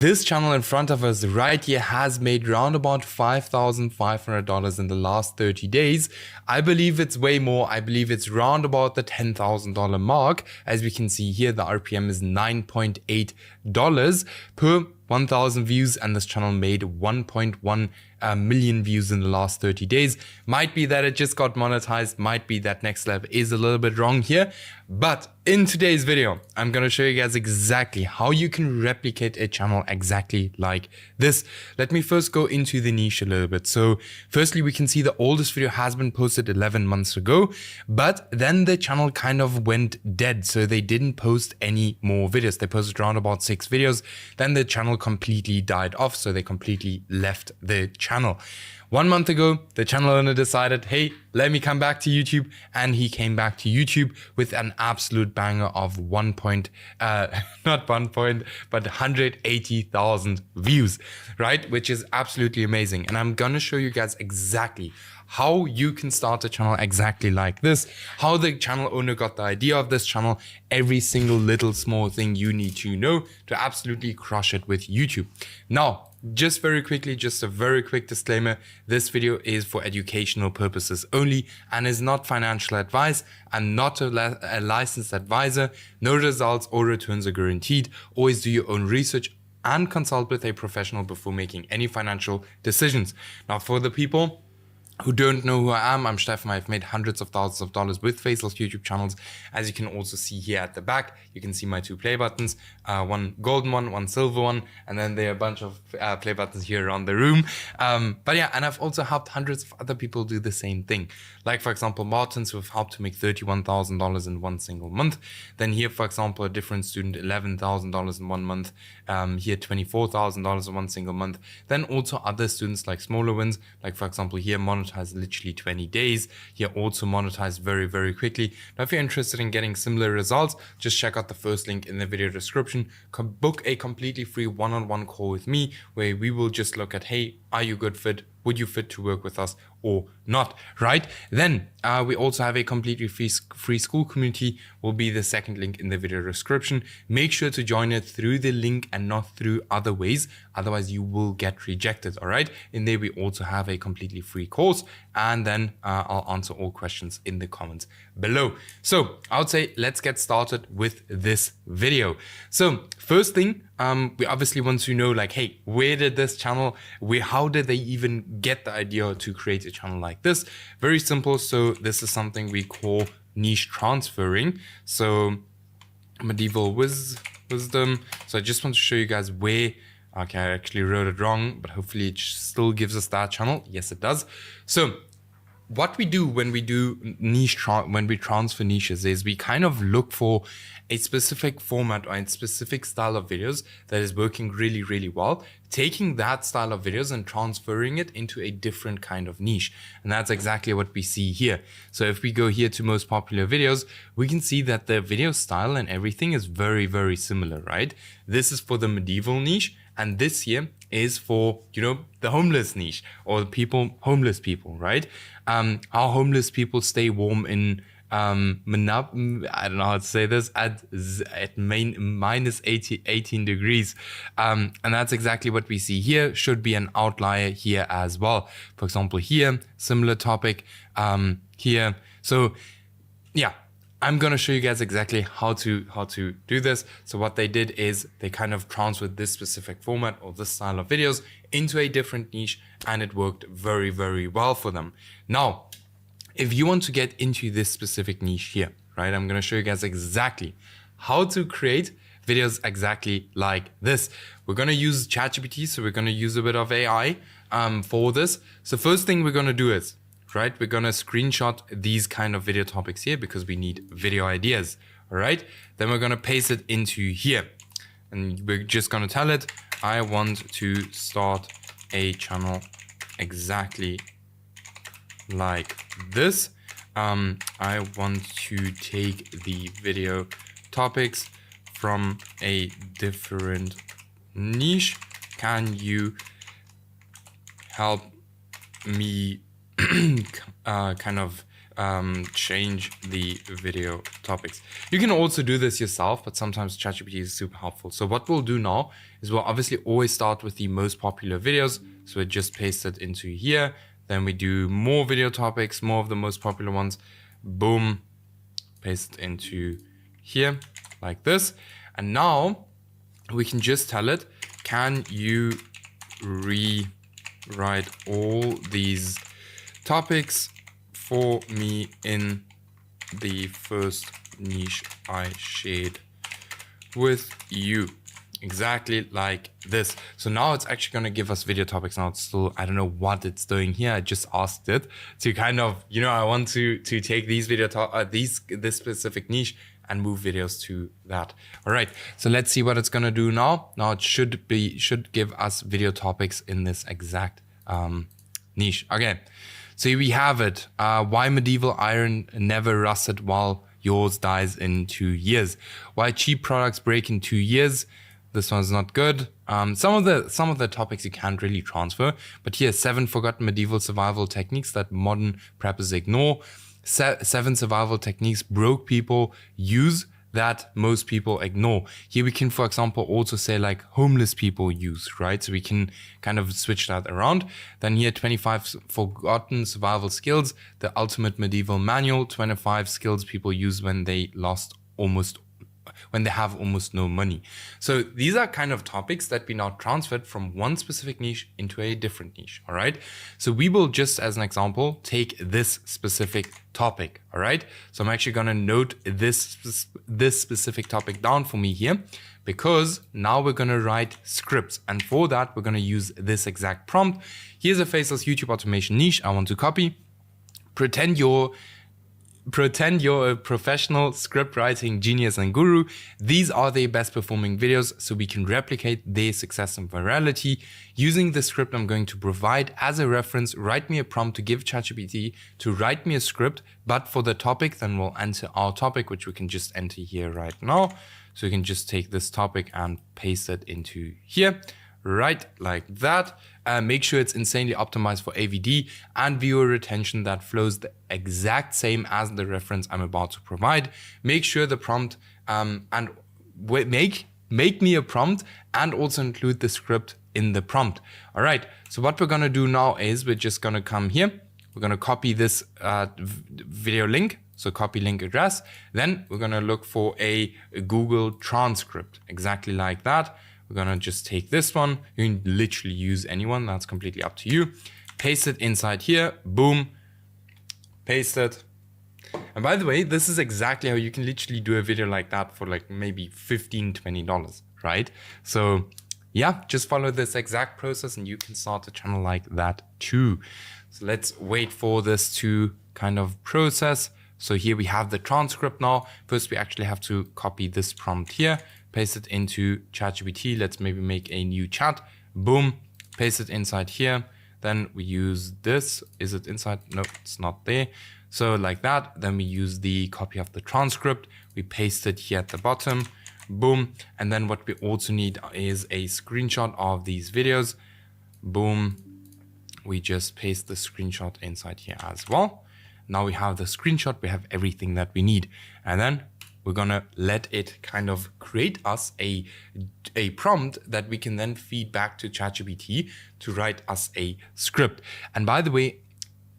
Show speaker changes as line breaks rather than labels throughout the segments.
This channel in front of us right here has made round about $5,500 in the last 30 days. I believe it's way more. I believe it's round about the $10,000 mark. As we can see here, the RPM is $9.8 per 1,000 views, and this channel made 1.1 million views in the last 30 days. Might be that it just got monetized, might be that NextLab is a little bit wrong here, but in today's video, I'm going to show you guys exactly how you can replicate a channel exactly like this. Let me first go into the niche a little bit. So firstly, we can see the oldest video has been posted 11 months ago, but then the channel kind of went dead. So they didn't post any more videos. They posted around about 6 videos. Then the channel completely died off. So they completely left the channel. 1 month ago, the channel owner decided, hey, let me come back to YouTube. And he came back to YouTube with an absolute banger of not 1 point, but 180,000 views, right? Which is absolutely amazing. And I'm going to show you guys exactly how you can start a channel exactly like this, how the channel owner got the idea of this channel, every single little small thing you need to know to absolutely crush it with YouTube. Now, just very quickly, just a very quick disclaimer, this video is for educational purposes only and is not financial advice. I'm not a licensed advisor. No results or returns are guaranteed. Always do your own research and consult with a professional before making any financial decisions. Now, for the people who don't know who I am, I'm Steffen. I've made hundreds of thousands of dollars with faceless YouTube channels. As you can also see here at the back, you can see my 2 play buttons, one golden one silver one, and then there are a bunch of play buttons here around the room. But yeah, and I've also helped hundreds of other people do the same thing. Like for example, Martins, who have helped to make $31,000 in 1 single month. Then here, for example, a different student, $11,000 in 1 month. Here, $24,000 in 1 single month. Then also other students like smaller wins, like for example, here monetized literally 20 days. Here also monetized very, very quickly. Now, if you're interested in getting similar results, just check out the first link in the video description. Book a completely free one-on-one call with me where we will just look at, hey, are you a good fit? Would you fit to work with us or not, right? Then we also have a completely free Skool community, will be the second link in the video description. Make sure to join it through the link and not through other ways. Otherwise you will get rejected, all right? In there we also have a completely free course, and then I'll answer all questions in the comments below. So I would say let's get started with this video. So first thing, we obviously want to know, like, hey, where did this channel, how did they even get the idea to create a channel like this? Very simple. So this is something we call niche transferring. So medieval wisdom. So I just want to show you guys where, okay, I actually wrote it wrong, but hopefully it still gives us that channel. Yes, it does. So what we do when we do when we transfer niches is we kind of look for a specific format or a specific style of videos that is working really, really well, taking that style of videos and transferring it into a different kind of niche. And that's exactly what we see here. So if we go here to most popular videos, we can see that the video style and everything is very, very similar, right? This is for the medieval niche, and this here is for, you know, the homeless niche, or homeless people, right? How homeless people stay warm in I don't know how to say this, at minus 18 degrees. And that's exactly what we see here. Should be an outlier here as well. For example, here, similar topic, here. So yeah, I'm going to show you guys exactly how to do this. So what they did is they kind of transferred this specific format or this style of videos into a different niche, and it worked very, very well for them. Now, if you want to get into this specific niche here, right, I'm going to show you guys exactly how to create videos exactly like this. We're going to use ChatGPT, so we're going to use a bit of AI for this. So first thing we're going to do is, right, we're going to screenshot these kind of video topics here because we need video ideas, all right? Then we're going to paste it into here, and we're just going to tell it, I want to start a channel exactly like this. I want to take the video topics from a different niche. Can you help me change the video topics. You can also do this yourself, but sometimes ChatGPT is super helpful. So what we'll do now is we'll obviously always start with the most popular videos. So we just paste it into here. Then we do more video topics, more of the most popular ones. Boom, paste it into here like this. And now we can just tell it, can you rewrite all these topics for me in the first niche I shared with you? Exactly like this. So now it's actually going to give us video topics. Now it's still, I don't know what it's doing here. I just asked it to kind of, you know, I want to take these video this specific niche and move videos to that. All right, so let's see what it's gonna do now. Now it should give us video topics in this exact niche. Okay, so here we have it. Why medieval iron never rusted while yours dies in 2 years. Why cheap products break in 2 years. This one's not good. Some of the topics you can't really transfer, but here 7 forgotten medieval survival techniques that modern preppers ignore. 7 survival techniques broke people use that most people ignore. Here we can, for example, also say like homeless people use, right? So we can kind of switch that around. Then here 25 forgotten survival skills, the ultimate medieval manual, 25 skills people use when they have almost no money. So these are kind of topics that we now transferred from one specific niche into a different niche, all right? So we will just, as an example, take this specific topic, all right? So I'm actually gonna note this specific topic down for me here, because now we're gonna write scripts. And for that, we're gonna use this exact prompt. Here's a faceless YouTube automation niche I want to copy. Pretend you're a professional script writing genius and guru. These are their best performing videos, so we can replicate their success and virality. Using the script I'm going to provide as a reference, write me a prompt to give ChatGPT to write me a script, but for the topic, then we'll enter our topic, which we can just enter here right now. So we can just take this topic and paste it into here. Right, like that. Make sure it's insanely optimized for AVD and viewer retention that flows the exact same as the reference I'm about to provide. Make sure the prompt make me a prompt and also include the script in the prompt. All right, so what we're gonna do now is we're just gonna come here. We're gonna copy this video link. So copy link address. Then we're gonna look for a Google transcript, exactly like that. We're gonna just take this one. You can literally use anyone, that's completely up to you. Paste it inside here, boom, paste it. And by the way, this is exactly how you can literally do a video like that for like maybe $15, $20, right? So yeah, just follow this exact process and you can start a channel like that too. So let's wait for this to kind of process. So here we have the transcript now. First, we actually have to copy this prompt here, paste it into ChatGPT. Let's maybe make a new chat. Boom, paste it inside here. Then we use this. Is it inside? No, it's not there. So like that. Then we use the copy of the transcript. We paste it here at the bottom. Boom. And then what we also need is a screenshot of these videos. Boom. We just paste the screenshot inside here as well. Now we have the screenshot. We have everything that we need. And then we're gonna let it kind of create us a prompt that we can then feed back to ChatGPT to write us a script. And by the way,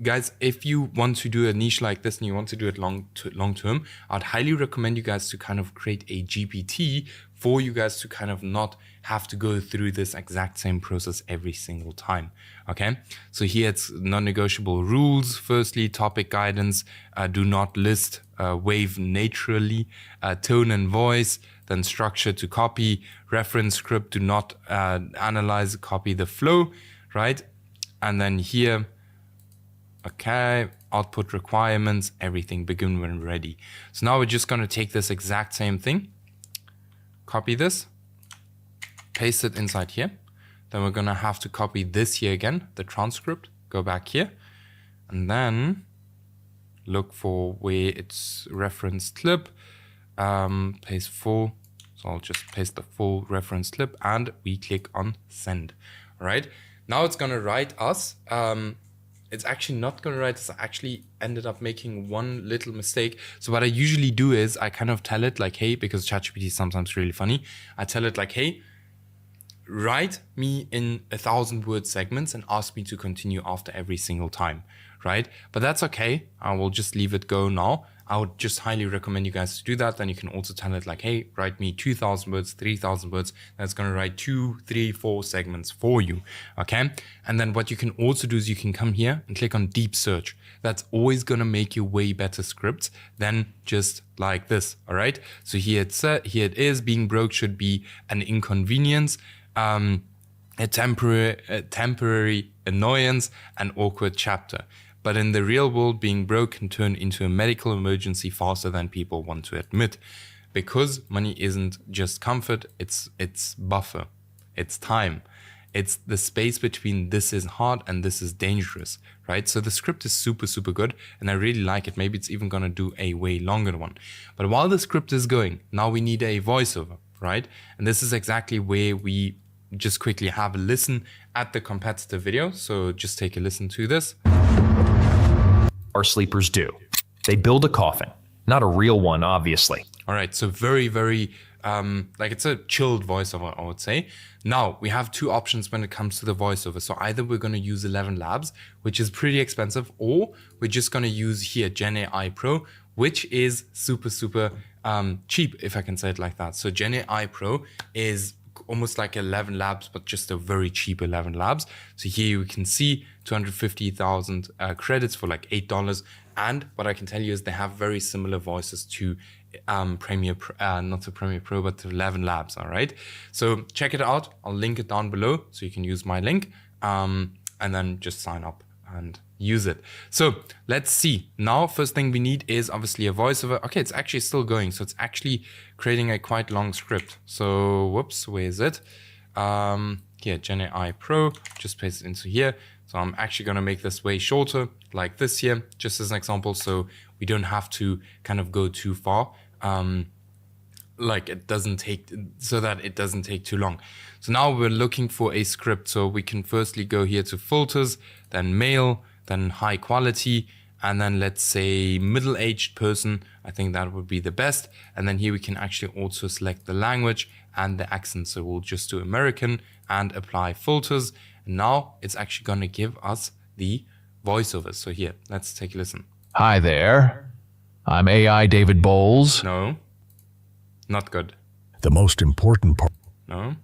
guys, if you want to do a niche like this and you want to do it long term, I'd highly recommend you guys to kind of create a GPT for you guys to kind of not have to go through this exact same process every single time. Okay, so here it's non-negotiable rules. Firstly, topic guidance, do not list, wave naturally, tone and voice, then structure to copy, reference script, do not analyze, copy the flow, right? And then here, okay, output requirements, everything, begin when ready. So now we're just gonna take this exact same thing, copy this, paste it inside here. Then we're gonna have to copy this here again, the transcript, go back here, and then look for where it's reference clip, paste full. So I'll just paste the full reference clip and we click on send. All right, now it's gonna write us it's actually not going to write this. I actually ended up making one little mistake. So what I usually do is I kind of tell it like, hey, because ChatGPT is sometimes really funny. I tell it like, hey, write me in 1,000-word segments and ask me to continue after every single time, right? But that's okay. I will just leave it go now. I would just highly recommend you guys to do that. Then you can also tell it like, hey, write me 2,000 words, 3,000 words. That's going to write 2, 3, 4 segments for you. Okay. And then what you can also do is you can come here and click on deep search. That's always going to make you way better scripts than just like this. All right. So here it is. Being broke should be an inconvenience, a temporary annoyance, an awkward chapter. But in the real world, being broke can turn into a medical emergency faster than people want to admit. Because money isn't just comfort, it's buffer, it's time. It's the space between this is hard and this is dangerous, right? So the script is super, super good and I really like it. Maybe it's even gonna do a way longer one. But while the script is going, now we need a voiceover, right? And this is exactly where we just quickly have a listen at the competitor video. So just take a listen to this.
Our sleepers do. They build a coffin, not a real one, obviously.
All right, so very, very, like it's a chilled voiceover, I would say. Now, we have two options when it comes to the voiceover. So either we're going to use ElevenLabs, which is pretty expensive, or we're just going to use here GenAIPro, which is super, super cheap, if I can say it like that. So GenAIPro is almost like ElevenLabs, but just a very cheap ElevenLabs. So here you can see 250,000 credits for like $8. And what I can tell you is they have very similar voices to Premiere, not to Premiere Pro, but to ElevenLabs. All right. So check it out. I'll link it down below so you can use my link and then just sign up and use it. So let's see. Now, first thing we need is obviously a voiceover. Okay, it's actually still going. So it's actually creating a quite long script. So whoops, where is it? Here, GenAIPro, just paste it into here. So I'm actually going to make this way shorter like this here, just as an example. So we don't have to kind of go too far. Like it doesn't take, so that it doesn't take too long. So now we're looking for a script. So we can firstly go here to filters, then male, then high quality, and then let's say middle-aged person. I think that would be the best. And then here we can actually also select the language and the accent. So we'll just do American and apply filters. And now it's actually going to give us the voiceovers. So here, let's take a listen.
Hi there. I'm AI David Bowles.
No, not good.
The most important part.
No.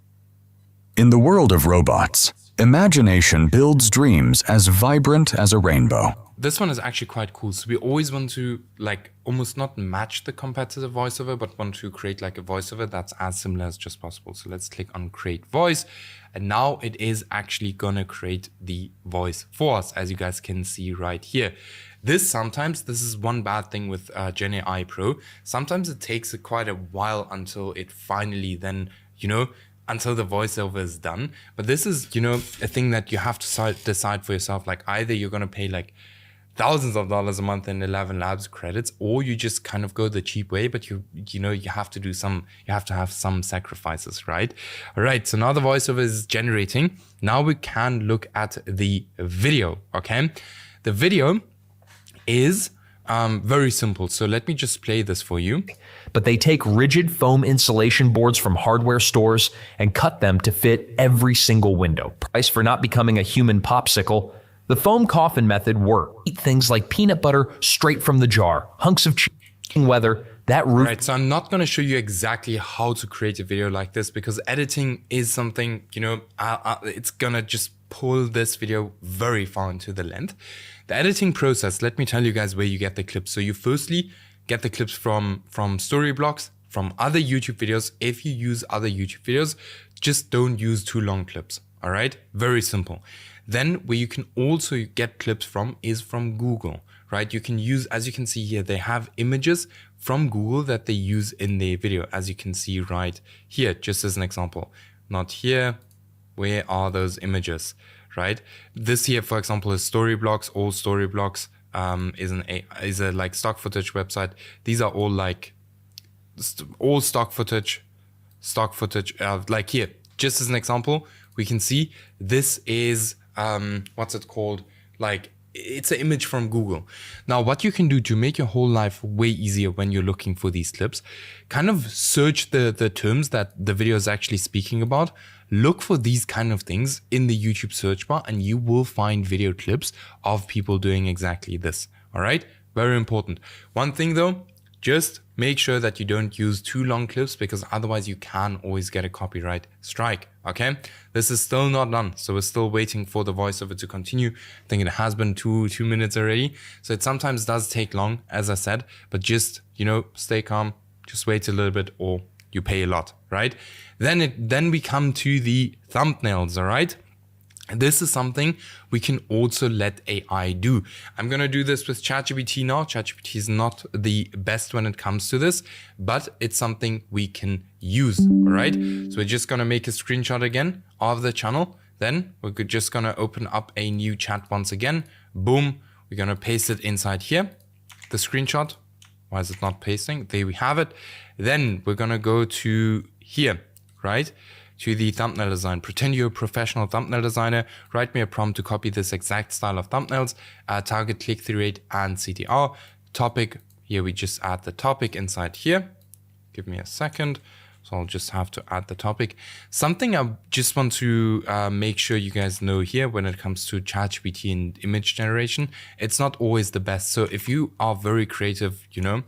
In the world of robots, imagination builds dreams as vibrant as a rainbow.
This one is actually quite cool. So we always want to like almost not match the competitor voiceover, but want to create like a voiceover that's as similar as just possible. So let's click on create voice. And now it is actually gonna create the voice for us, as you guys can see right here. This is one bad thing with GenAIPro. Sometimes it takes quite a while until it finally then, until the voiceover is done. But this is, a thing that you have to decide for yourself. Like either you're going to pay like thousands of dollars a month in ElevenLabs credits, or you just kind of go the cheap way, but you have to have some sacrifices, right? All right, so now the voiceover is generating. Now we can look at the video, okay? The video is very simple. So let me just play this for you.
But they take rigid foam insulation boards from hardware stores and cut them to fit every single window. Price for not becoming a human popsicle. The foam coffin method works. Eat things like peanut butter straight from the jar, hunks of weather, that roof.
Right, so I'm not going to show you exactly how to create a video like this because editing is something, it's going to just pull this video very far into the length. The editing process, let me tell you guys where you get the clips. So you firstly get the clips from story blocks, from other YouTube videos. If you use other YouTube videos, just don't use too long clips. All right, very simple. Then where you can also get clips from is from Google, right? You can use, as you can see here, they have images from Google that they use in their video, as you can see right here, just as an example. Not here. Where are those images, right? This here, for example, is Storyblocks. All Storyblocks is a like stock footage website. These are all like all stock footage. Like here, just as an example, we can see this is what's it called? Like it's an image from Google. Now, what you can do to make your whole life way easier when you're looking for these clips, kind of search the terms that the video is actually speaking about. Look for these kind of things in the YouTube search bar, and you will find video clips of people doing exactly this. All right, very important. One thing though, just make sure that you don't use too long clips, because otherwise you can always get a copyright strike. Okay, this is still not done, so we're still waiting for the voiceover to continue. I think it has been two minutes already, so it sometimes does take long, as I said, but just, you know, stay calm, just wait a little bit, or you pay a lot, right? Then we come to the thumbnails. All right, this is something we can also let AI do. I'm going to do this with ChatGPT now. ChatGPT is not the best when it comes to this, but it's something we can use. All right. So we're just going to make a screenshot again of the channel. Then we're just going to open up a new chat once again. Boom. We're going to paste it inside here. The screenshot. Why is it not pasting? There we have it. Then we're going to go to here, right? To the thumbnail design. Pretend you're a professional thumbnail designer. Write me a prompt to copy this exact style of thumbnails. Target click-through rate and CTR. Topic. Here we just add the topic inside here. Give me a second. So I'll just have to add the topic. Something I just want to make sure you guys know here when it comes to ChatGPT and image generation, it's not always the best. So if you are very creative, you know,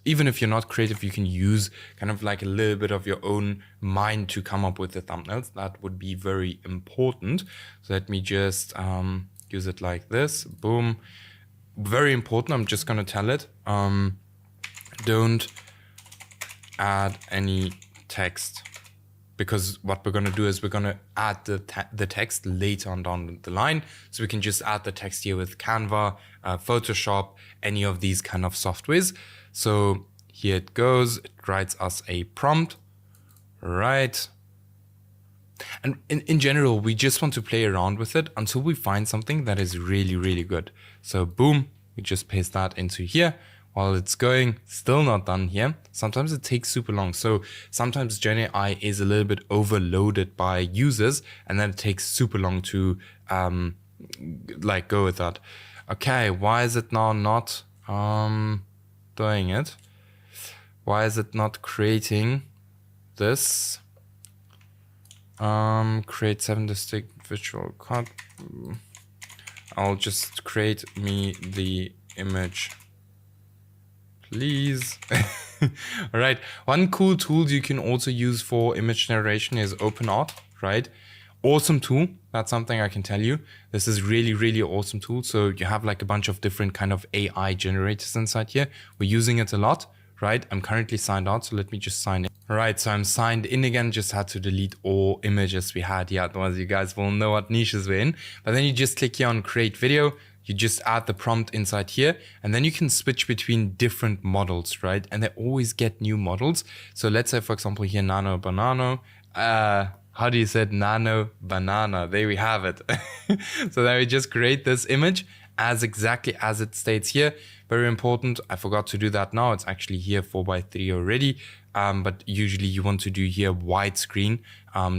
even if you're not creative, you can use kind of like a little bit of your own mind to come up with the thumbnails. That would be very important. So let me just use it like this. Boom. Very important. I'm just going to tell it. Don't add any text, because what we're going to do is we're going to add the text later on down the line. So we can just add the text here with Canva, Photoshop, any of these kind of softwares. So here it goes. It writes us a prompt, right? And in general, we just want to play around with it until we find something that is really, really good. So boom, we just paste that into here. While it's going, still not done here. Sometimes it takes super long. So sometimes GenAI is a little bit overloaded by users, and then it takes super long to like go with that. Okay, why is it now not doing it? Why is it not creating this? Create 7 distinct visual cut. I'll just create me the image, please. All right. One cool tool you can also use for image generation is OpenArt, right? Awesome tool. That's something I can tell you. This is really, really awesome tool. So you have like a bunch of different kind of AI generators inside here. We're using it a lot, right? I'm currently signed out, so let me just sign in. All right, so I'm signed in again. Just had to delete all images we had here. Otherwise you guys won't know what niches we're in. But then you just click here on create video. You just add the prompt inside here, and then you can switch between different models, right? And they always get new models. So let's say, for example, here, nano banana. How do you say it? Nano banana. There we have it. So then we just create this image as exactly as it states here. Very important. I forgot to do that now. It's actually here 4:3 already. But usually you want to do here widescreen,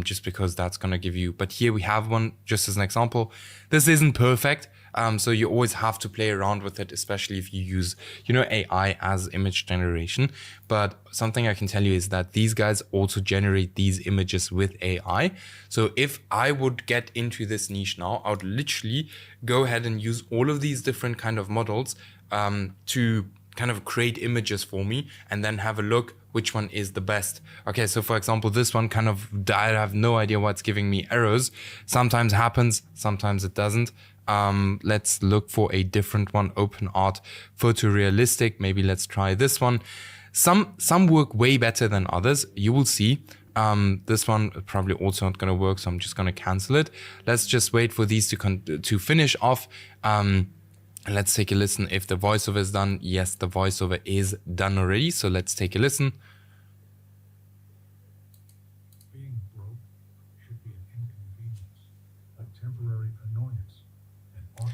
just because that's going to give you, but here we have one just as an example. This isn't perfect. So you always have to play around with it, especially if you use, you know, AI as image generation. But something I can tell you is that these guys also generate these images with AI. So if I would get into this niche now, I would literally go ahead and use all of these different kind of models to kind of create images for me, and then have a look which one is the best. Okay, so for example, this one kind of, I have no idea what's giving me errors. Sometimes happens, sometimes it doesn't. Let's look for a different one. OpenArt photorealistic. Maybe let's try this one. Some work way better than others. You will see. This one probably also not going to work, so I'm just going to cancel it. Let's just wait for these to finish off. Let's take a listen if the voiceover is done. Yes, the voiceover is done already. So let's take a listen.
Being broke should be an inconvenience, a temporary annoyance, an awkward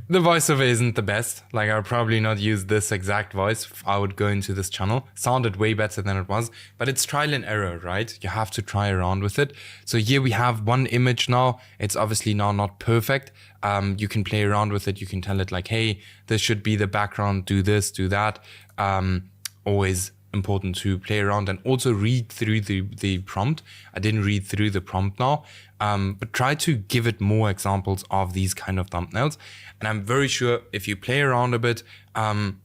The voiceover isn't the best. Like, I would probably not use this exact voice if I would go into this channel. Sounded way better than it was, but it's trial and error, right? You have to try around with it. So here we have one image now. It's obviously now not perfect. You can play around with it. You can tell it like, hey, this should be the background, do this, do that. Always important to play around and also read through the prompt. I didn't read through the prompt now, but try to give it more examples of these kind of thumbnails. And I'm very sure if you play around a bit,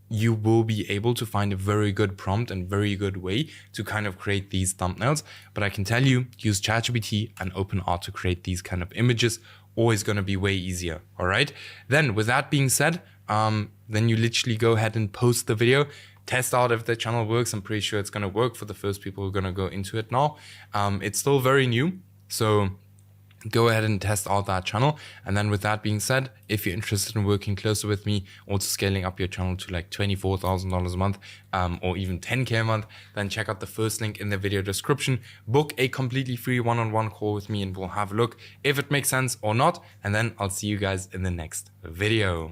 you will be able to find a very good prompt and very good way to kind of create these thumbnails. But I can tell you, use ChatGPT and OpenArt to create these kind of images. Always going to be way easier. All right. Then with that being said, then you literally go ahead and post the video. Test out if the channel works. I'm pretty sure it's going to work for the first people who are going to go into it now. It's still very new, so go ahead and test out that channel. And then with that being said, if you're interested in working closer with me, also scaling up your channel to like $24,000 a month, or even 10K a month, then check out the first link in the video description. Book a completely free one-on-one call with me and we'll have a look if it makes sense or not. And then I'll see you guys in the next video.